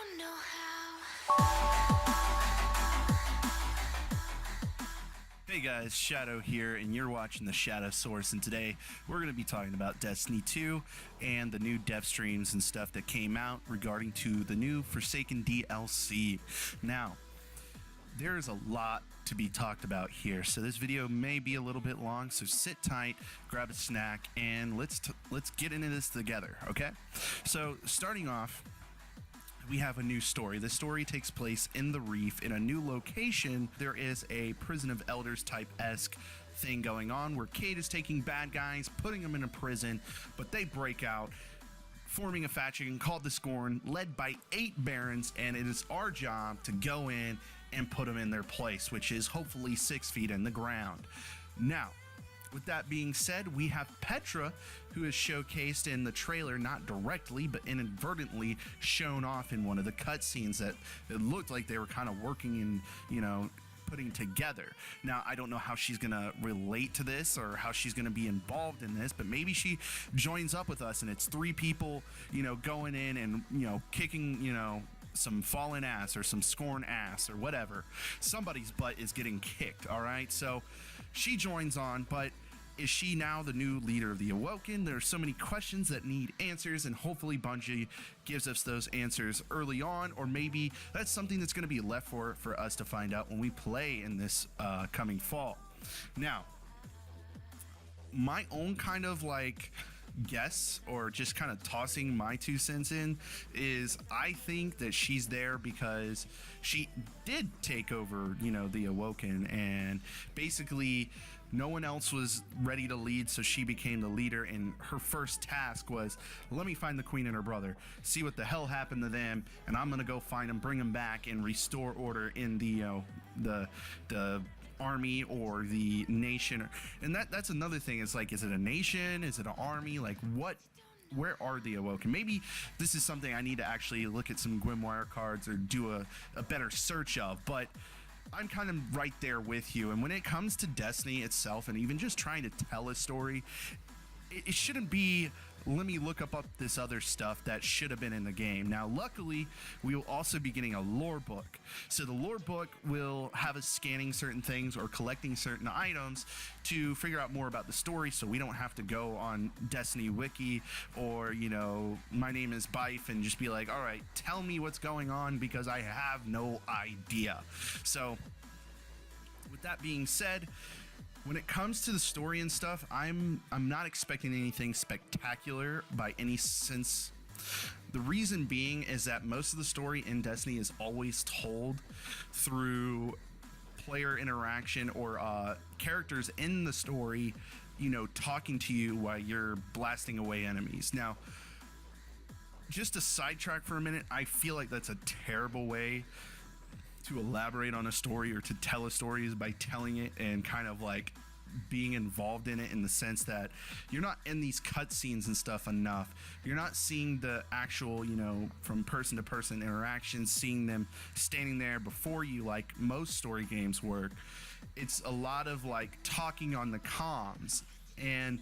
don't know how. Hey guys, Shadow here, and you're watching the Shadow Source, and today we're going to be talking about Destiny 2 and the new dev streams and stuff that came out regarding to the new Forsaken DLC. Now, there's a lot to be talked about here, so this video may be a little bit long, so sit tight, grab a snack, and let's get into this together, okay? So, starting off, we have a new story. The story takes place in the Reef in a new location. There is a Prison of Elders type-esque thing going on where Cayde is taking bad guys, putting them in a prison, but they break out, forming a faction called the Scorn, led by 8 barons, and it is our job to go in and put them in their place, which is hopefully 6 feet in the ground. Now, with that being said, we have Petra, who is showcased in the trailer, not directly, but inadvertently shown off in one of the cutscenes that it looked like they were kind of working and, putting together. Now, I don't know how she's going to relate to this or how she's going to be involved in this, but maybe she joins up with us and it's 3 people, going in and, kicking, some fallen ass or some Scorn ass or whatever. Somebody's butt is getting kicked, all right? So she joins on, but is she now the new leader of the Awoken? There are so many questions that need answers, and hopefully Bungie gives us those answers early on, or maybe that's something that's going to be left for us to find out when we play in this coming fall. Now, my own kind of guess, or just kind of tossing my 2 cents in, is I think that she's there because she did take over, the Awoken, and basically no one else was ready to lead, so she became the leader, and her first task was, let me find the queen and her brother, see what the hell happened to them, and I'm gonna go find them, bring them back, and restore order in the army or the nation. And that's another thing. It's like, is it a nation? Is it an army? Where are the Awoken? Maybe this is something I need to actually look at some Grimoire cards or do a better search of, but I'm kind of right there with you. And when it comes to Destiny itself, and even just trying to tell a story, it shouldn't be, let me look up this other stuff that should have been in the game. Now, luckily, we will also be getting a lore book. So the lore book will have us scanning certain things or collecting certain items to figure out more about the story, so we don't have to go on Destiny Wiki or, my name is Bife, and just be like, all right, tell me what's going on, because I have no idea. So with that being said, when it comes to the story and stuff, I'm not expecting anything spectacular by any sense. The reason being is that most of the story in Destiny is always told through player interaction or characters in the story, talking to you while you're blasting away enemies. Now, just to sidetrack for a minute, I feel like that's a terrible way to elaborate on a story or to tell a story, is by telling it and kind of being involved in it, in the sense that you're not in these cutscenes and stuff enough. You're not seeing the actual, from person to person interactions, seeing them standing there before you like most story games work. It's a lot of talking on the comms, and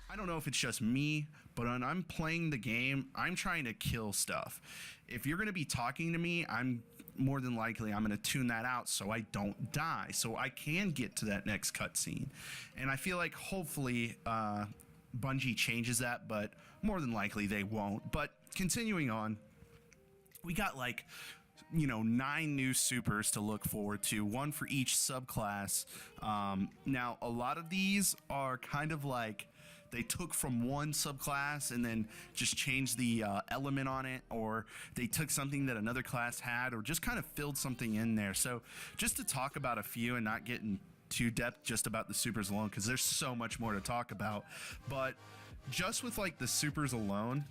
I don't know if it's just me, but when I'm playing the game, I'm trying to kill stuff. If you're going to be talking to me, I'm more than likely going to tune that out so I don't die, so I can get to that next cutscene. And I feel like hopefully Bungie changes that, but more than likely they won't. But continuing on, we got 9 new supers to look forward to, 1 for each subclass. Now, a lot of these are kind of they took from one subclass and then just changed the element on it, or they took something that another class had, or just kind of filled something in there. So just to talk about a few and not get in too depth just about the supers alone, because there's so much more to talk about, but just with the supers alone,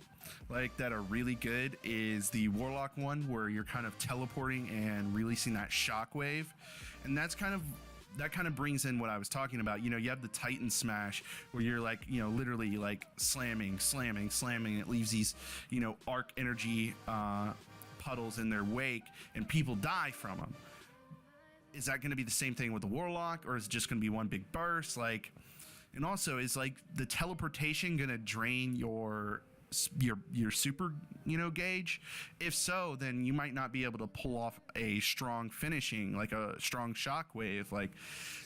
that are really good, is the Warlock one, where you're kind of teleporting and releasing that shockwave, and that kind of brings in what I was talking about. You have the Titan Smash, where you're literally slamming. It leaves these, arc energy puddles in their wake, and people die from them. Is that going to be the same thing with the Warlock, or is it just going to be one big burst? And also, is the teleportation going to drain your your super gauge. If so, then you might not be able to pull off a strong finishing, like a strong shockwave. Like,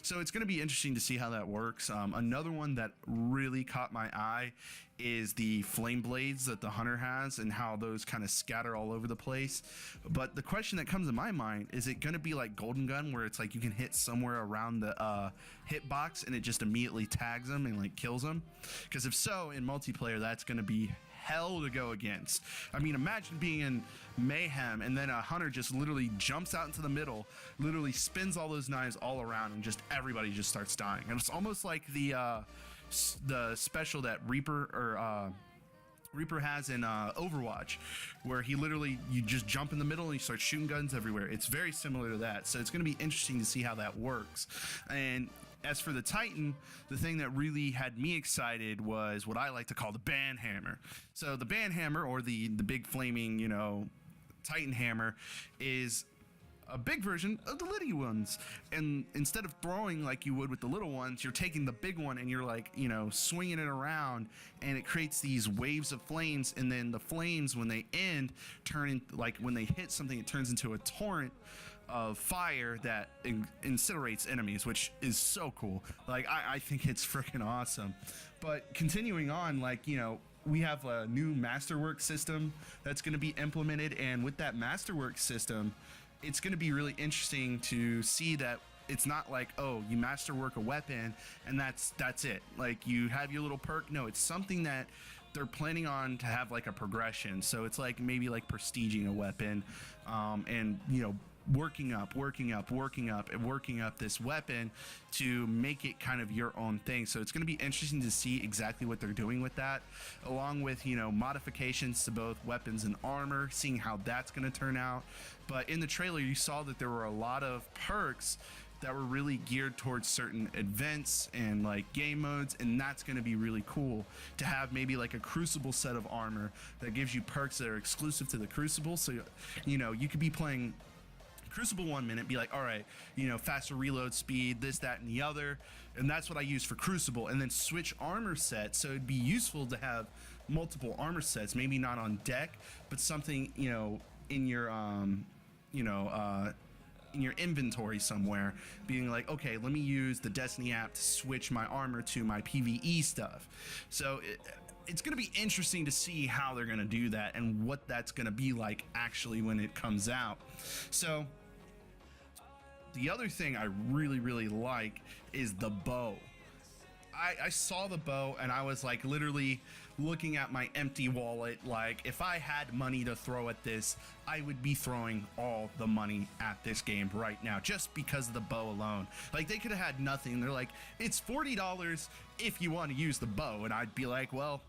so it's going to be interesting to see how that works. Another one that really caught my eye is the flame blades that the hunter has and how those kind of scatter all over the place. But the question that comes to my mind, is it going to be like Golden Gun, where it's like you can hit somewhere around the hitbox and it just immediately tags them and like kills them? Because if so, in multiplayer, that's going to be hell to go against. I mean, imagine being in mayhem and then a hunter just literally jumps out into the middle, literally spins all those knives all around, and just everybody just starts dying. And it's almost like the special that Reaper has in Overwatch, where he literally, you just jump in the middle and you start shooting guns everywhere. It's very similar to that, so it's going to be interesting to see how that works. And as for the Titan, the thing that really had me excited was what I like to call the Banhammer. So the Banhammer, or the big flaming, Titan hammer, is a big version of the little ones, and instead of throwing like you would with the little ones, you're taking the big one and you're like, swinging it around, and it creates these waves of flames, and then the flames, when they end, turn in, like when they hit something, it turns into a torrent of fire that incinerates enemies, which is so cool. Like, I think it's freaking awesome. But continuing on, like, we have a new masterwork system that's going to be implemented, and with that masterwork system, it's going to be really interesting to see that it's not like, oh, you masterwork a weapon and that's it. Like, you have your little perk. No, it's something that they're planning on to have like a progression. So it's like maybe like prestiging a weapon, and working up this weapon to make it kind of your own thing. So it's going to be interesting to see exactly what they're doing with that, along with modifications to both weapons and armor, seeing how that's going to turn out. But in the trailer, you saw that there were a lot of perks that were really geared towards certain events and like game modes, and that's going to be really cool to have. Maybe like a Crucible set of armor that gives you perks that are exclusive to the Crucible. So you could be playing Crucible 1 minute, be like, all right, faster reload speed, this, that, and the other, and that's what I use for Crucible, and then switch armor sets. So it'd be useful to have multiple armor sets, maybe not on deck, but something in your in your inventory somewhere, being like, okay, let me use the Destiny app to switch my armor to my PvE stuff. So it's going to be interesting to see how they're going to do that and what that's going to be like actually when it comes out. So the other thing I really, really like is the bow. I saw the bow and I was like literally looking at my empty wallet, like if I had money to throw at this, I would be throwing all the money at this game right now, just because of the bow alone. Like, they could have had nothing. They're like, it's $40 if you want to use the bow, and I'd be like, well,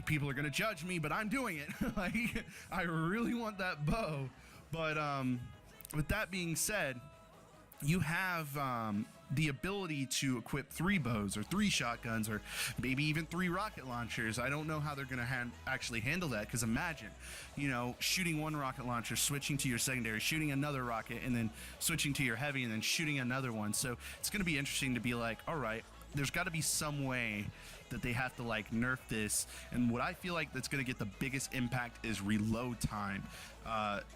people are gonna judge me, but I'm doing it. Like, I really want that bow. But with that being said, you have the ability to equip 3 bows or 3 shotguns or maybe even 3 rocket launchers. I don't know how they're going to actually handle that, because imagine, shooting 1 rocket launcher, switching to your secondary, shooting another rocket, and then switching to your heavy, and then shooting another one. So it's going to be interesting to be like, all right, there's got to be some way that they have to like nerf this. And what I feel like that's going to get the biggest impact is reload time,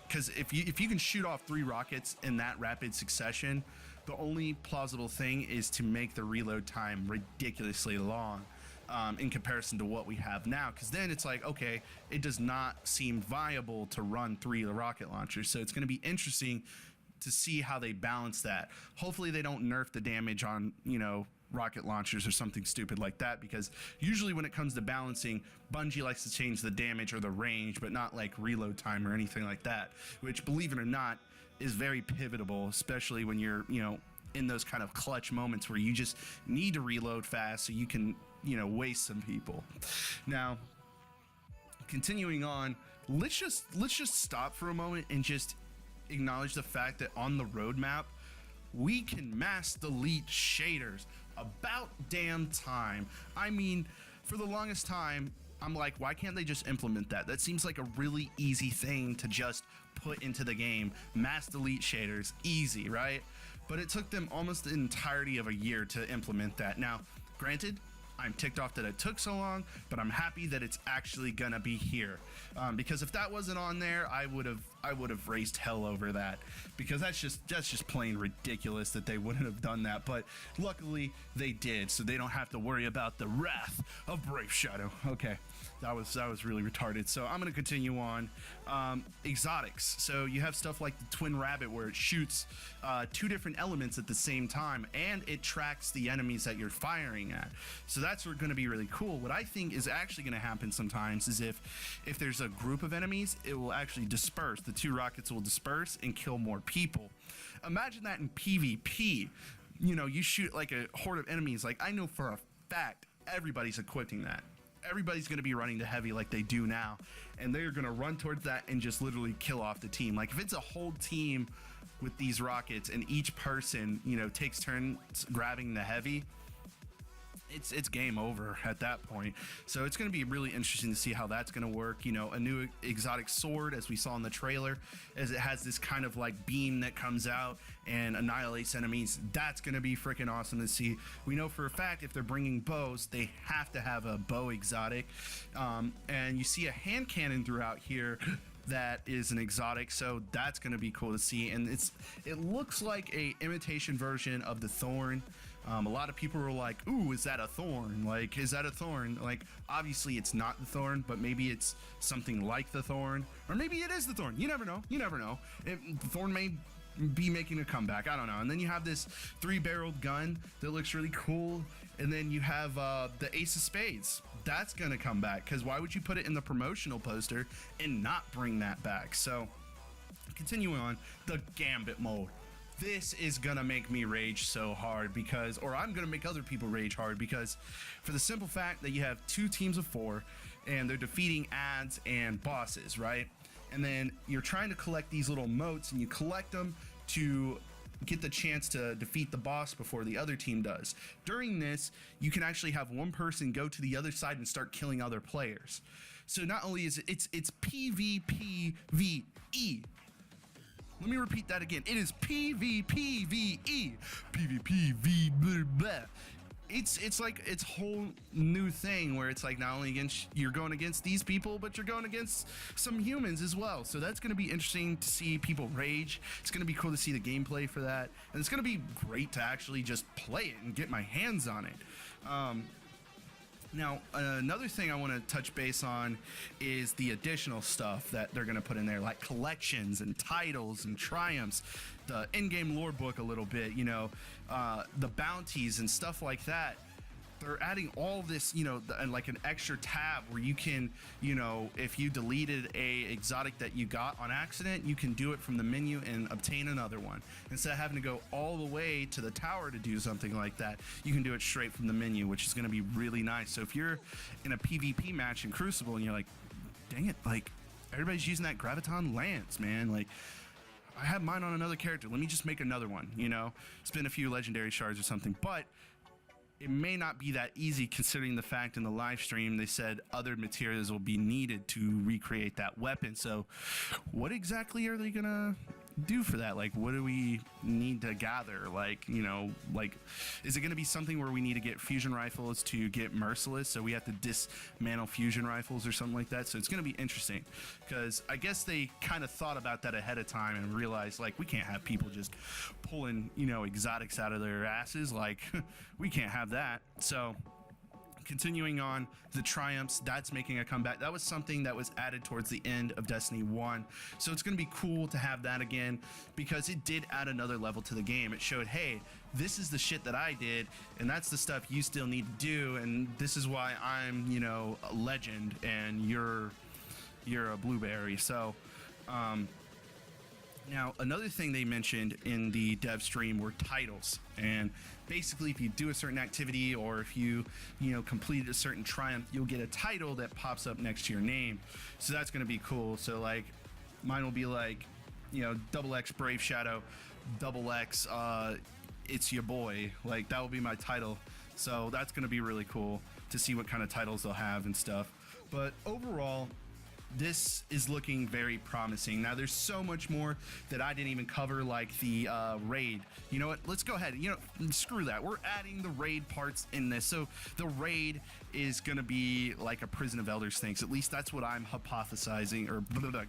because if you can shoot off 3 rockets in that rapid succession, the only plausible thing is to make the reload time ridiculously long, in comparison to what we have now, because then it's like, okay, it does not seem viable to run 3 rocket launchers. So it's going to be interesting to see how they balance that. Hopefully they don't nerf the damage on rocket launchers or something stupid like that, because usually when it comes to balancing, Bungie likes to change the damage or the range, but not like reload time or anything like that, which, believe it or not, is very pivotal, especially when you're in those kind of clutch moments where you just need to reload fast so you can waste some people. Now, continuing on, let's just stop for a moment and just acknowledge the fact that on the roadmap we can mass delete shaders. About damn time. I mean, for the longest time, I'm like, why can't they just implement that? That seems like a really easy thing to just put into the game. Mass delete shaders, easy, right? But it took them almost the entirety of a year to implement that. Now, granted, I'm ticked off that it took so long, but I'm happy that it's actually gonna be here. Because if that wasn't on there, I would have raised hell over that, because that's just plain ridiculous that they wouldn't have done that. But luckily they did, so they don't have to worry about the wrath of Brave Shadow. Okay, that was really retarded. So I'm gonna continue on. Exotics. So you have stuff like the Twin Rabbit, where it shoots two different elements at the same time, and it tracks the enemies that you're firing at. So that's going to be really cool. What I think is actually going to happen sometimes is if there's a group of enemies, it will actually disperse. The two rockets will disperse and kill more people. Imagine that in PvP. You know, you shoot like a horde of enemies. Like, I know for a fact everybody's equipping that. Everybody's going to be running to heavy like they do now, and they're going to run towards that and just literally kill off the team. Like, if it's a whole team with these rockets and each person, you know, takes turns grabbing the heavy, it's game over at that point. So it's going to be really interesting to see how that's going to work. You know, a new exotic sword, as we saw in the trailer, as it has this kind of like beam that comes out and annihilates enemies. That's going to be freaking awesome to see. We know for a fact if they're bringing bows, they have to have a bow exotic. And you see a hand cannon throughout here that is an exotic, so that's going to be cool to see. And it looks like a imitation version of the Thorn. A lot of people were like, ooh, is that a Thorn? Like, is that a Thorn? Like, obviously it's not the Thorn, but maybe it's something like the Thorn, or maybe it is the Thorn. You never know. You never know. The Thorn may be making a comeback. I don't know. And then you have this 3-barreled gun that looks really cool. And then you have the Ace of Spades. That's going to come back, because why would you put it in the promotional poster and not bring that back? So, continuing on, the Gambit mode. This is gonna make me rage so hard, because, or I'm gonna make other people rage hard, because for the simple fact that you have 2 teams of 4 and they're defeating ads and bosses, right? And then you're trying to collect these little motes, and you collect them to get the chance to defeat the boss before the other team does. During this, you can actually have one person go to the other side and start killing other players. So not only is it's PvPvE. Let me repeat that again. It is PvPvE. PvPvE. Blah, blah. It's like it's whole new thing where it's like not only against you're going against these people, but you're going against some humans as well. So that's going to be interesting to see people rage. It's going to be cool to see the gameplay for that, and it's going to be great to actually just play it and get my hands on it. Now, another thing I want to touch base on is the additional stuff that they're going to put in there, like collections and titles and triumphs, the in-game lore book a little bit, you know, the bounties and stuff like that. They're adding all this, you know, and like an extra tab where you can, you know, if you deleted a exotic that you got on accident, you can do it from the menu and obtain another one. Instead of having to go all the way to the tower to do something like that, you can do it straight from the menu, which is going to be really nice. So if you're in a PvP match in Crucible and you're like, dang it, like everybody's using that Graviton Lance, man, like I have mine on another character, let me just make another one, you know, spend a few legendary shards or something. But it may not be that easy, considering the fact in the live stream they said other materials will be needed to recreate that weapon. So what exactly are they gonna do for that? Like, what do we need to gather? Like, you know, like, is it going to be something where we need to get fusion rifles to get Merciless, so we have to dismantle fusion rifles or something like that? So it's going to be interesting, because I guess they kind of thought about that ahead of time and realized, like, we can't have people just pulling, you know, exotics out of their asses. Like, we can't have that. So continuing on, the triumphs, that's making a comeback. That was something that was added towards the end of Destiny 1. So it's going to be cool to have that again, because it did add another level to the game. It showed, hey, this is the shit that I did, and that's the stuff you still need to do, and this is why I'm, you know, a legend, and you're a blueberry. So, now, another thing they mentioned in the dev stream were titles, and basically if you do a certain activity, or if you know, completed a certain triumph, you'll get a title that pops up next to your name. So that's going to be cool. So like mine will be like, you know, XX Brave Shadow, XX it's your boy. Like, that will be my title. So that's going to be really cool to see what kind of titles they'll have and stuff. But overall, this is looking very promising. Now, there's so much more that I didn't even cover, like the raid. You know what? Let's go ahead. You know, screw that. We're adding the raid parts in this. So the raid is going to be like a Prison of Elders thing. At least that's what I'm hypothesizing or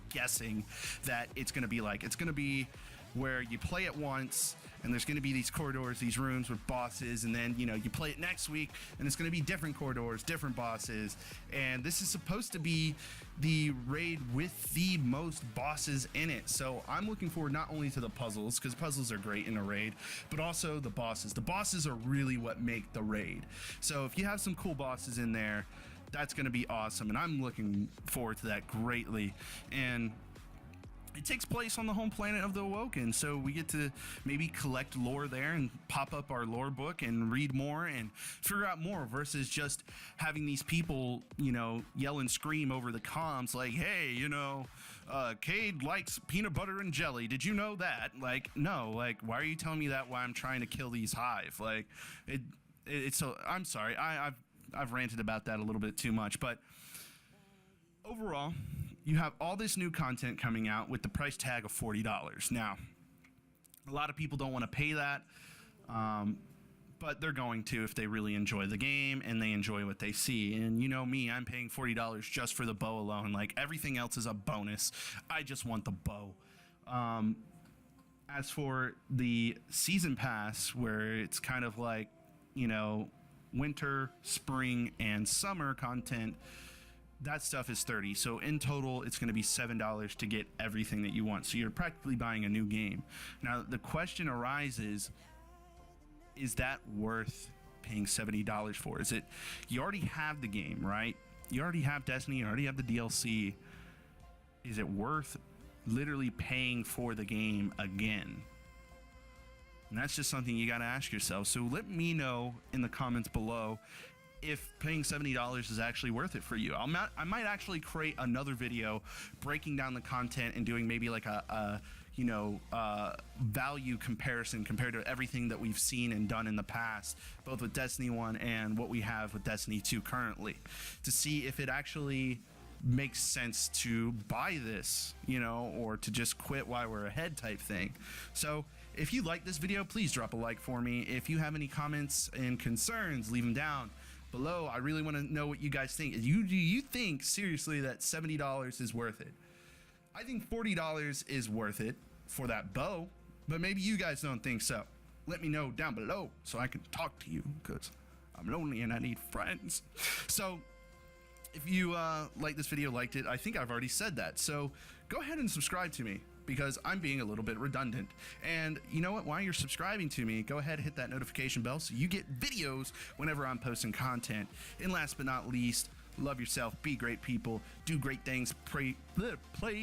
guessing that it's going to be like. It's going to be where you play it once and there's going to be these corridors, these rooms with bosses, and then, you know, you play it next week and it's going to be different corridors, different bosses, and this is supposed to be the raid with the most bosses in it. So I'm looking forward not only to the puzzles, because puzzles are great in a raid, but also the bosses. The bosses are really what make the raid. So if you have some cool bosses in there, that's going to be awesome, and I'm looking forward to that greatly. And it takes place on the home planet of the Awoken, so we get to maybe collect lore there and pop up our lore book and read more and figure out more, versus just having these people, you know, yell and scream over the comms like, hey, you know, Cade likes peanut butter and jelly. Did you know that? Like, no, like, why are you telling me that while I'm trying to kill these hive? Like, it's so, I'm sorry, I've ranted about that a little bit too much, but overall, you have all this new content coming out with the price tag of $40. Now, a lot of people don't want to pay that, but they're going to if they really enjoy the game and they enjoy what they see. And you know me, I'm paying $40 just for the bow alone. Like, everything else is a bonus. I just want the bow. As for the season pass, where it's kind of like, you know, winter, spring, and summer content, that stuff is $30. So in total, it's going to be $7 to get everything that you want. So you're practically buying a new game. Now, the question arises, is that worth paying $70 for? Is it, you already have the game, right? You already have Destiny, you already have the DLC. Is it worth literally paying for the game again? And that's just something you got to ask yourself. So let me know in the comments below if paying $70 is actually worth it for you. I might actually create another video breaking down the content and doing maybe like a value comparison compared to everything that we've seen and done in the past, both with Destiny 1 and what we have with Destiny 2 currently, to see if it actually makes sense to buy this, you know, or to just quit while we're ahead type thing. So if you like this video, please drop a like for me. If you have any comments and concerns, leave them down below. I really want to know what you guys think. Do you think seriously that $70 is worth it? I think $40 is worth it for that bow, but maybe you guys don't think so. Let me know down below so I can talk to you, because I'm lonely and I need friends. So if you like this video, liked it, I think I've already said that. So go ahead and subscribe to me, because I'm being a little bit redundant. And you know what? While you're subscribing to me, go ahead and hit that notification bell so you get videos whenever I'm posting content. And last but not least, love yourself, be great people, do great things, play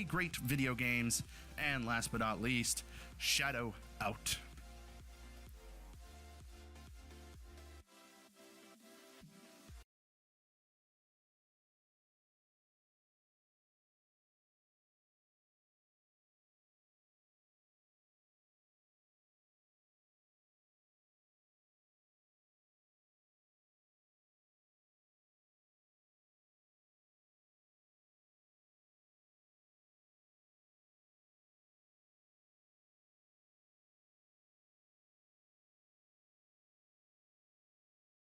great video games, and last but not least, Shadow out.